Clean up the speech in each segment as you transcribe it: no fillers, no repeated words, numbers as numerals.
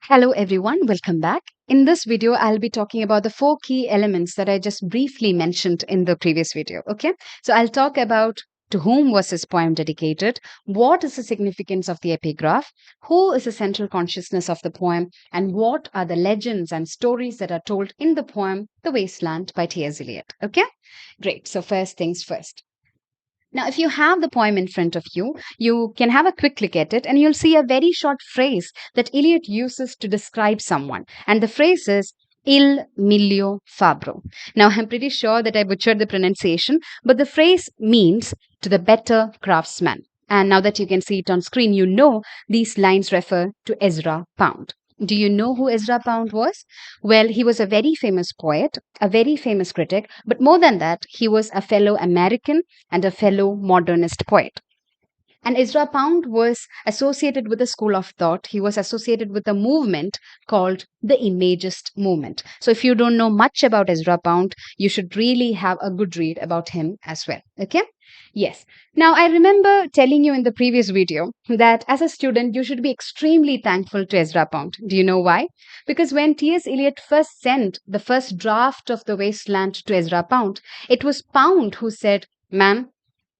Hello everyone, welcome back. In this video, I'll be talking about the four key elements that I just briefly mentioned in the previous video. Okay, so I'll talk about to whom was this poem dedicated, what is the significance of the epigraph, who is the central consciousness of the poem, and what are the legends and stories that are told in the poem The Wasteland by T.S. Eliot. Okay, great. So, first things first. Now, if you have the poem in front of you, you can have a quick look at it and you'll see a very short phrase that Eliot uses to describe someone. And the phrase is il miglio fabbro. Now, I'm pretty sure that I butchered the pronunciation, but the phrase means to the better craftsman. And now that you can see it on screen, you know these lines refer to Ezra Pound. Do you know who Ezra Pound was? Well, he was a very famous poet, a very famous critic, but more than that, he was a fellow American and a fellow modernist poet. And Ezra Pound was associated with a school of thought. He was associated with a movement called the Imagist movement. So, if you don't know much about Ezra Pound, you should really have a good read about him as well. Okay? Yes. Now, I remember telling you in the previous video that as a student, you should be extremely thankful to Ezra Pound. Do you know why? Because when T.S. Eliot first sent the first draft of The Wasteland to Ezra Pound, it was Pound who said, "Ma'am,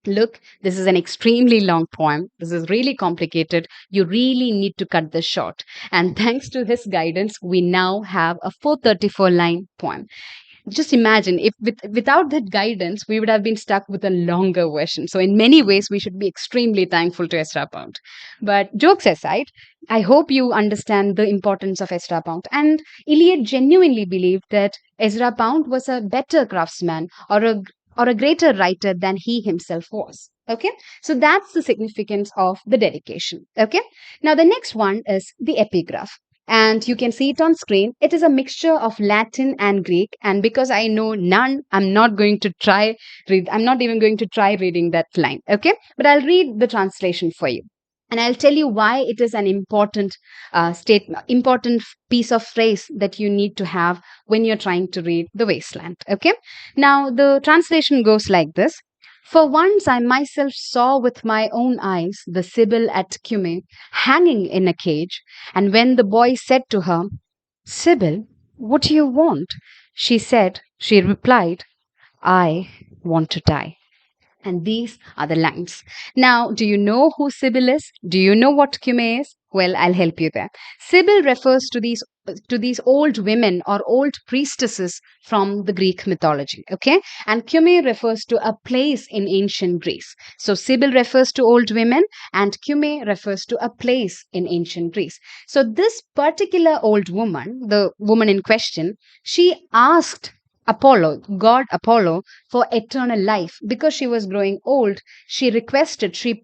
look, this is an extremely long poem. This is really complicated. You really need to cut this short." And thanks to his guidance, we now have a 434 line poem. Just imagine if without that guidance, we would have been stuck with a longer version. So, in many ways, we should be extremely thankful to Ezra Pound. But jokes aside, I hope you understand the importance of Ezra Pound. And Eliot genuinely believed that Ezra Pound was a better craftsman or a greater writer than he himself was. Okay, so that's the significance of the dedication. Okay, now the next one is the epigraph. And you can see it on screen. It is a mixture of Latin and Greek. And because I know none, I'm not going to try read. I'm not even going to try reading that line. Okay, but I'll read the translation for you. And I'll tell you why it is an important piece of phrase that you need to have when you're trying to read The Wasteland. Okay. Now, the translation goes like this. For once I myself saw with my own eyes the Sibyl at Cumae hanging in a cage, and when the boy said to her, "Sibyl, what do you want?" she replied, "I want to die." And these are the lines. Now, do you know who Sibyl is? Do you know what Cumae is? Well, I'll help you there. Sibyl refers to these old women or old priestesses from the Greek mythology. Okay, and Cumae refers to a place in ancient Greece. So Sibyl refers to old women, and Cumae refers to a place in ancient Greece. So this particular old woman, the woman in question, she asked Apollo, God Apollo, for eternal life. Because she was growing old, she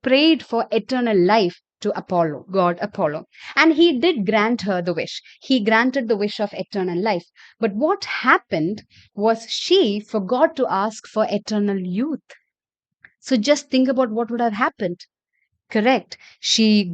prayed for eternal life to Apollo, God Apollo. And he did grant her the wish. He granted the wish of eternal life. But what happened was she forgot to ask for eternal youth. So just think about what would have happened. Correct. She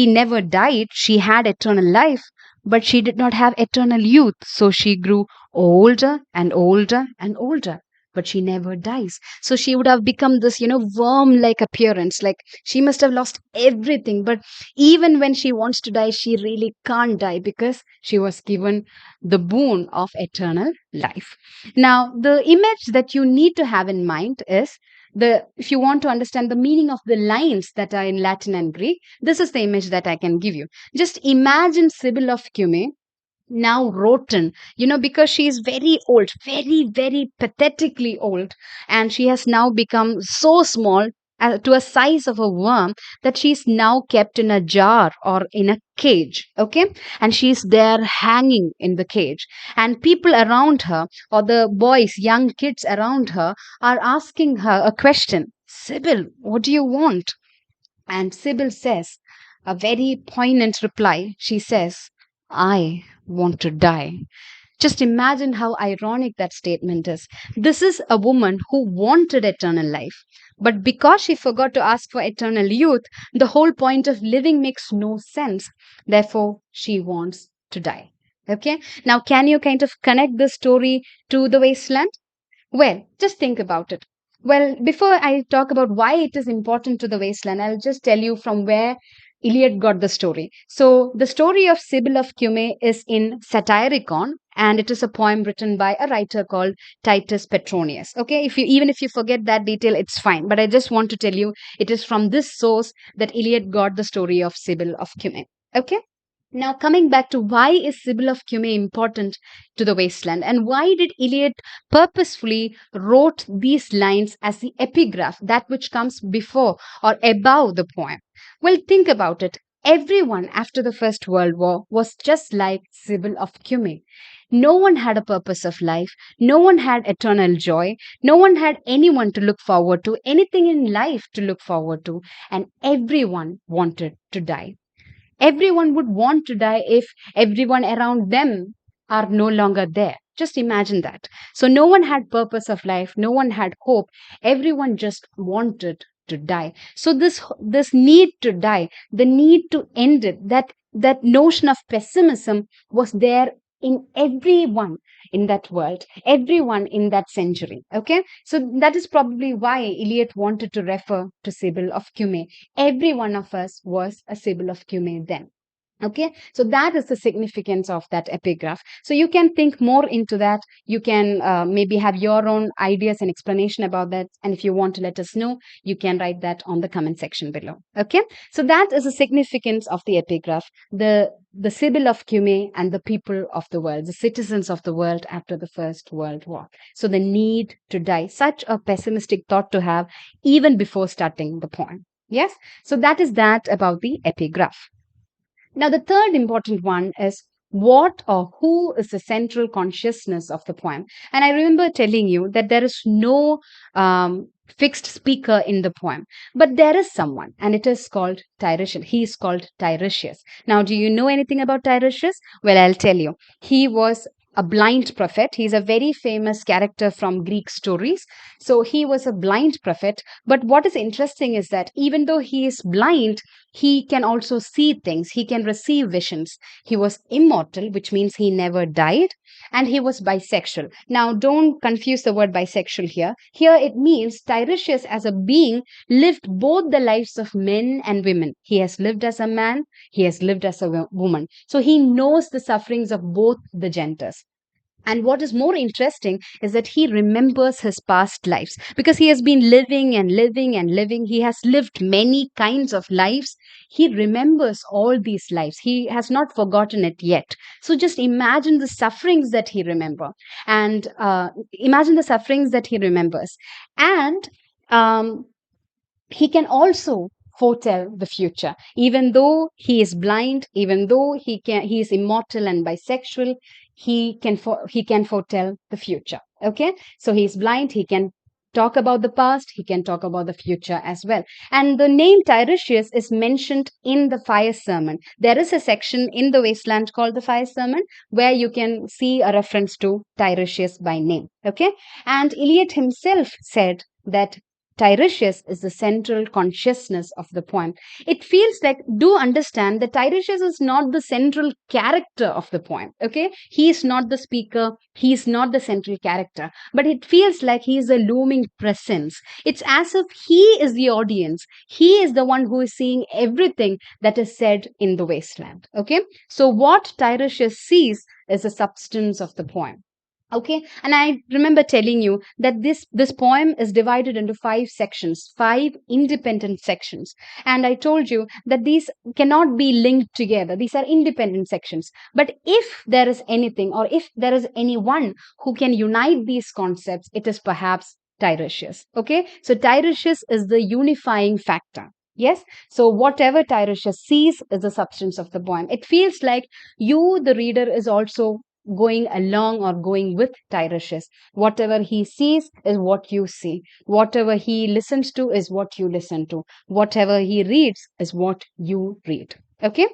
never died. She had eternal life, but she did not have eternal youth. So she grew older and older and older, but she never dies. So she would have become this, worm like appearance. Like she must have lost everything. But even when she wants to die, she really can't die because she was given the boon of eternal life. Now, the image that you need to have in mind is if you want to understand the meaning of the lines that are in Latin and Greek, this is the image that I can give you. Just imagine Sibyl of Cumae now rotten, because she is very old, very, very pathetically old, and she has now become so small to a size of a worm that she's now kept in a jar or in a cage. Okay, and she's there hanging in the cage, and people around her, or the boys, young kids around her, are asking her a question. Sibyl, what do you want? And Sibyl says a very poignant reply. She says, "I want to die." Just imagine how ironic that statement is. This is a woman who wanted eternal life. But because she forgot to ask for eternal youth, the whole point of living makes no sense. Therefore, she wants to die. Okay? Now, can you kind of connect this story to the wasteland? Well, just think about it. Well, before I talk about why it is important to the wasteland, I'll just tell you from where Eliot got the story. So the story of Sibyl of Cumae is in Satyricon, and it is a poem written by a writer called Titus Petronius. Okay, if you even if you forget that detail, it's fine. But I just want to tell you it is from this source that Eliot got the story of Sibyl of Cumae. Okay. Now, coming back to why is Sibyl of Cumae important to the wasteland, and why did Eliot purposefully wrote these lines as the epigraph, that which comes before or above the poem? Well, think about it. Everyone after the First World War was just like Sibyl of Cumae. No one had a purpose of life. No one had eternal joy. No one had anyone to look forward to, anything in life to look forward to, and everyone wanted to die. Everyone would want to die if everyone around them are no longer there. Just imagine that. So no one had purpose of life, no one had hope. Everyone just wanted to die. So this need to die, the need to end it, that notion of pessimism was there in everyone in that world, everyone in that century. Okay, so that is probably why Eliot wanted to refer to Sibyl of Cumae. Every one of us was a Sibyl of Cumae then. Okay, so that is the significance of that epigraph. So you can think more into that. You can maybe have your own ideas and explanation about that. And if you want to let us know, you can write that on the comment section below. Okay, so that is the significance of the epigraph. The Sibyl of Cumae and the people of the world, the citizens of the world after the First World War. So the need to die, such a pessimistic thought to have even before starting the poem. Yes, so that is that about the epigraph. Now, the third important one is what or who is the central consciousness of the poem. And I remember telling you that there is no fixed speaker in the poem, but there is someone, and it is called Tiresias. He is called Tiresias. Now, do you know anything about Tiresias? Well, I'll tell you. He was a blind prophet. He's a very famous character from Greek stories. So he was a blind prophet. But what is interesting is that even though he is blind, he can also see things. He can receive visions. He was immortal, which means he never died, and he was bisexual. Now, don't confuse the word bisexual here. Here it means Tiresias as a being lived both the lives of men and women. He has lived as a man, he has lived as a woman. So he knows the sufferings of both the genders. And what is more interesting is that he remembers his past lives because he has been living and living and living. He has lived many kinds of lives. He remembers all these lives. He has not forgotten it yet. So just imagine the sufferings that he remembers, and imagine the sufferings that he remembers. And um, he can also foretell the future, even though he is blind, even though he is immortal and bisexual. He can foretell the future. Okay, so he's blind, he can talk about the past, he can talk about the future as well. And the name Tiresias is mentioned in the fire sermon. There is a section in the wasteland called the fire sermon where you can see a reference to Tiresias by name. Okay, and Eliot himself said that Tiresias is the central consciousness of the poem. It feels like, do understand that Tiresias is not the central character of the poem. Okay, he is not the speaker, he is not the central character, but it feels like he is a looming presence. It's as if he is the audience, he is the one who is seeing everything that is said in the wasteland. Okay, so what Tiresias sees is the substance of the poem. Okay, and I remember telling you that this poem is divided into five sections, five independent sections. And I told you that these cannot be linked together, these are independent sections. But if there is anything, or if there is anyone who can unite these concepts, it is perhaps Tiresias. Okay, so Tiresias is the unifying factor. Yes, so whatever Tiresias sees is the substance of the poem. It feels like you, the reader, is also going along or going with Tiresias. Whatever he sees is what you see. Whatever he listens to is what you listen to. Whatever he reads is what you read. Okay?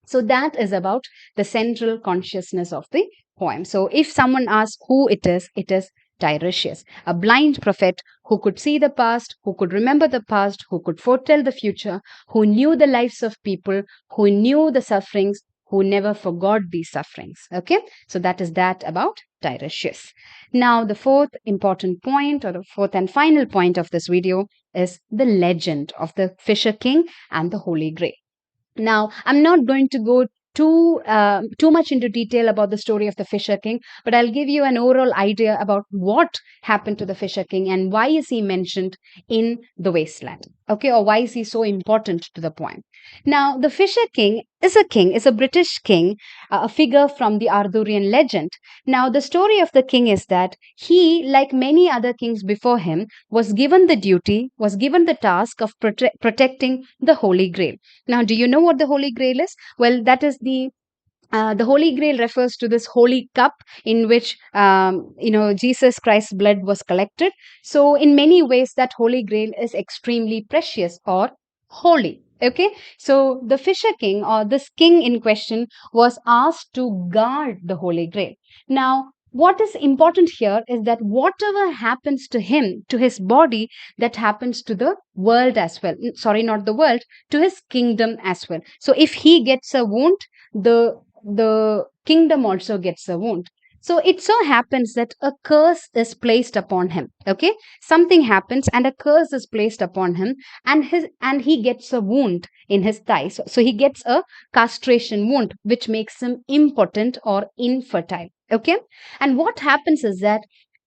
So that is about the central consciousness of the poem. So if someone asks who it is Tiresias, a blind prophet who could see the past, who could remember the past, who could foretell the future, who knew the lives of people, who knew the sufferings, who never forgot these sufferings. Okay, so that is that about Tiresias. Now, the fourth important point, or the fourth and final point of this video, is the legend of the Fisher King and the Holy Grail. Now, I'm not going to go too much into detail about the story of the Fisher King, but I'll give you an overall idea about what happened to the Fisher King and why is he mentioned in the wasteland. Okay, or why is he so important to the poem? Now, the Fisher King, is a British king, a figure from the Arthurian legend. Now, the story of the king is that he, like many other kings before him, was given the task of protecting the Holy Grail. Now, do you know what the Holy Grail is? Well, that is the Holy Grail refers to this holy cup in which Jesus Christ's blood was collected. So, in many ways, that Holy Grail is extremely precious or holy. Okay, so the Fisher King or this king in question was asked to guard the Holy Grail. Now, what is important here is that whatever happens to him, to his body, that happens to the world as well. Sorry, not the world, to his kingdom as well. So, if he gets a wound, the kingdom also gets a wound. So it so happens that a curse is placed upon him. Okay, something happens and a curse is placed upon him, and he gets a wound in his thigh. So he gets a castration wound, which makes him impotent or infertile. Okay, and what happens is that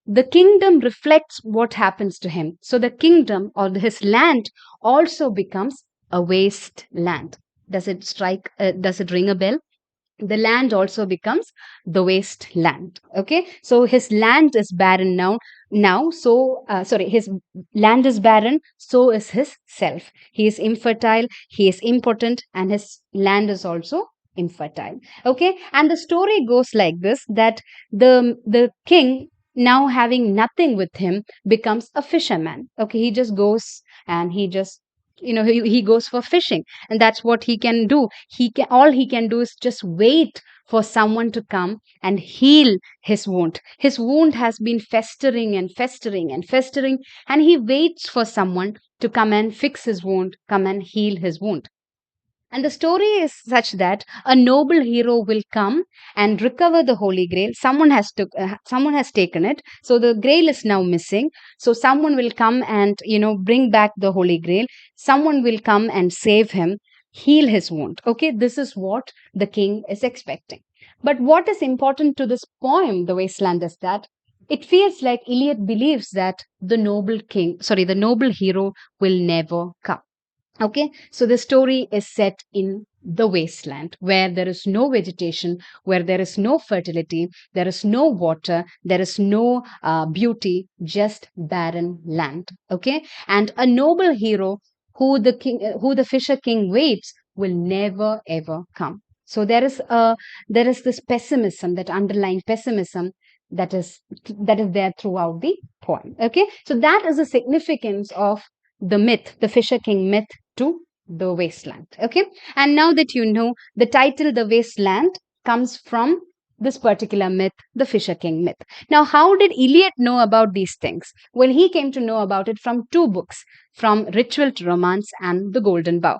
the kingdom reflects what happens to him. So the kingdom or his land also becomes a waste land. Does it ring a bell? The land also becomes the wasteland. Okay, so his land is barren now so sorry, his land is barren, so is his self. He is infertile, he is impotent, and his land is also infertile. Okay, and the story goes like this, that the king, now having nothing with him, becomes a fisherman. Okay, he just goes and he just he goes for fishing, and that's what he can do. All he can do is just wait for someone to come and heal his wound. His wound has been festering and festering and festering, and he waits for someone to come and fix his wound, come and heal his wound. And the story is such that a noble hero will come and recover the Holy Grail. Someone has taken it, so the Grail is now missing. So someone will come and bring back the Holy Grail. Someone will come and save him, heal his wound. Okay, this is what the king is expecting. But what is important to this poem, The Wasteland, is that it feels like Eliot believes that the noble hero will never come. Okay, so the story is set in the wasteland where there is no vegetation, where there is no fertility, there is no water, there is no beauty, just barren land. Okay, and a noble hero who the Fisher King waits will never ever come. So there is this pessimism, that underlying pessimism that is there throughout the poem. Okay, so that is the significance of the myth, the Fisher King myth, to the wasteland. Okay, and now that you know, the title The Wasteland comes from this particular myth, the Fisher King myth. Now, how did Eliot know about these things? Well, he came to know about it from two books, from Ritual to Romance and The Golden Bough.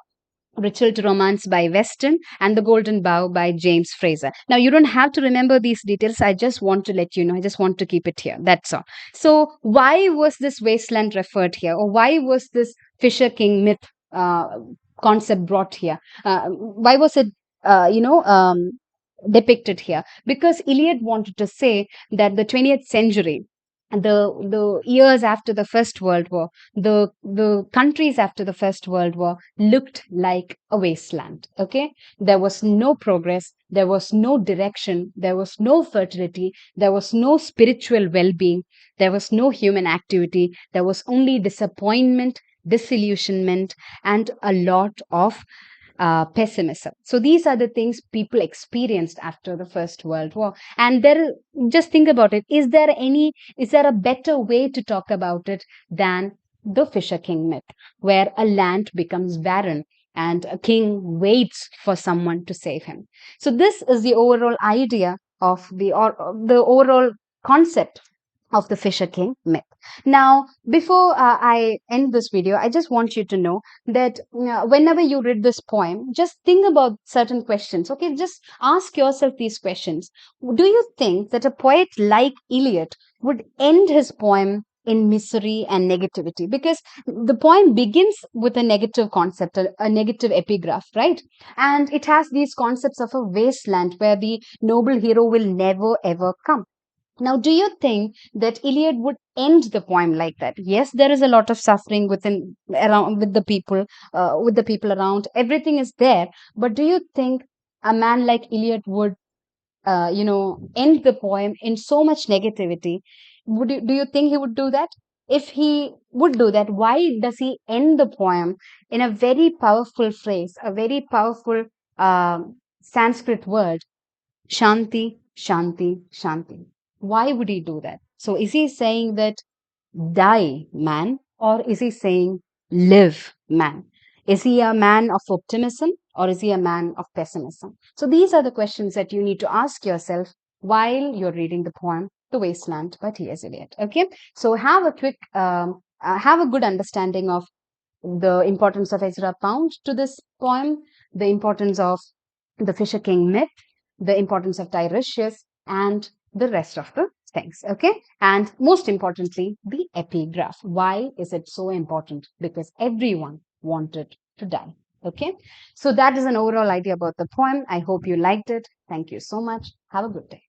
Ritual to Romance by Weston and The Golden Bough by James Fraser. Now, you don't have to remember these details. I just want to let you know. I just want to keep it here. That's all. So, why was this wasteland referred here? Or why was this Fisher King myth concept brought here? Why was it, depicted here? Because Eliot wanted to say that the 20th century, the years after the First World War, the countries after the First World War looked like a wasteland. Okay, there was no progress, there was no direction, there was no fertility, there was no spiritual well-being, there was no human activity, there was only disappointment, disillusionment, and a lot of pessimism. So these are the things people experienced after the First World War. And just think about it. Is there a better way to talk about it than the Fisher King myth, where a land becomes barren and a king waits for someone to save him? So this is the overall idea of the overall concept of the Fisher King myth. Now, before I end this video, I just want you to know that whenever you read this poem, just think about certain questions. Okay, just ask yourself these questions. Do you think that a poet like Eliot would end his poem in misery and negativity, because the poem begins with a negative concept, a negative epigraph, right? And it has these concepts of a wasteland where the noble hero will never ever come. Now, do you think that Eliot would end the poem like that? Yes, there is a lot of suffering within around with the people around. Everything is there, but do you think a man like Eliot would, end the poem in so much negativity? Do you think he would do that? If he would do that, why does he end the poem in a very powerful phrase, a very powerful Sanskrit word? Shanti, Shanti, Shanti. Why would he do that? So is he saying that die, man, or is he saying live, man? Is he a man of optimism or is he a man of pessimism? So these are the questions that you need to ask yourself while you're reading the poem The Wasteland by T.S. Eliot. Okay, so have a good understanding of the importance of Ezra Pound to this poem, the importance of the Fisher King myth, the importance of Tiresias, and the rest of the things. Okay, and most importantly, the epigraph. Why is it so important? Because everyone wanted to die. Okay, so that is an overall idea about the poem. I hope you liked it. Thank you so much. Have a good day.